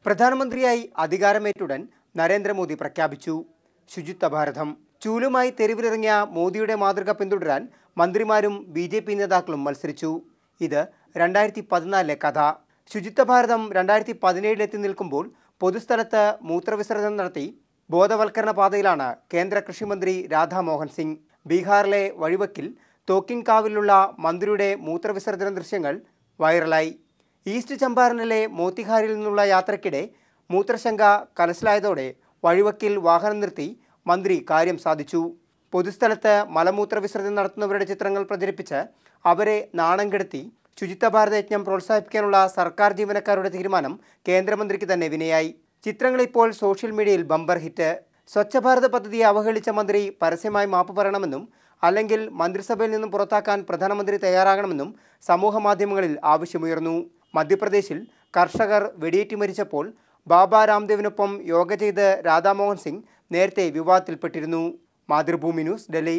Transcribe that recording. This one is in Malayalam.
പ്രധാനമന്ത്രിയായി അധികാരമേറ്റുടൻ നരേന്ദ്രമോദി പ്രഖ്യാപിച്ചു ശുചിത്വ ഭാരതം. ചൂലുമായി തെരുവിലിറങ്ങിയ മോദിയുടെ മാതൃക പിന്തുടരാൻ മന്ത്രിമാരും BJP നേതാക്കളും മത്സരിച്ചു. ഇത് 2014 കഥ. ശുചിത്വ ഭാരതം 2017 എത്തി നിൽക്കുമ്പോൾ പൊതുസ്ഥലത്ത് മൂത്രവിസർജനം നടത്തി ബോധവൽക്കരണ പാതയിലാണ് കേന്ദ്ര കൃഷിമന്ത്രി രാധാ മോഹൻ സിംഗ്. ബീഹാറിലെ വഴിവക്കിൽ തോക്കിൻകാവിലുള്ള മന്ത്രിയുടെ മൂത്രവിസർജന ദൃശ്യങ്ങൾ വൈറലായി. ഈസ്റ്റ് ചമ്പാരനിലെ മോത്തിഹാരിൽ നിന്നുള്ള യാത്രയ്ക്കിടെ മൂത്രശങ്ക കലശലായതോടെ വഴിവക്കിൽ വാഹനം നിർത്തി മന്ത്രി കാര്യം സാധിച്ചു. പൊതുസ്ഥലത്ത് മലമൂത്ര വിസർജനം നടത്തുന്നവരുടെ ചിത്രങ്ങൾ പ്രചരിപ്പിച്ച് അവരെ നാണം കെടുത്തി ശുചിത്വ ഭാരത യജ്ഞം പ്രോത്സാഹിപ്പിക്കാനുള്ള സർക്കാർ ജീവനക്കാരുടെ തീരുമാനം കേന്ദ്രമന്ത്രിക്ക് തന്നെ വിനയായി. ചിത്രങ്ങൾ ഇപ്പോൾ സോഷ്യൽ മീഡിയയിൽ ബമ്പർ ഹിറ്റ്. സ്വച്ഛ ഭാരത് പദ്ധതിയെ അവഹേളിച്ച മന്ത്രി പരസ്യമായി മാപ്പ് പറയണമെന്നും അല്ലെങ്കിൽ മന്ത്രിസഭയിൽ നിന്നും പുറത്താക്കാൻ പ്രധാനമന്ത്രി തയ്യാറാകണമെന്നും സമൂഹ മാധ്യമങ്ങളിൽ ആവശ്യമുയർന്നു. മധ്യപ്രദേശിൽ കർഷകർ വെടിയേറ്റ് മരിച്ചപ്പോൾ ബാബ രാംദേവിനൊപ്പം യോഗ ചെയ്ത് രാധാ മോഹൻ സിംഗ് നേരത്തെ വിവാദത്തിൽപ്പെട്ടിരുന്നു. മാതൃഭൂമി ന്യൂസ്, ഡൽഹി.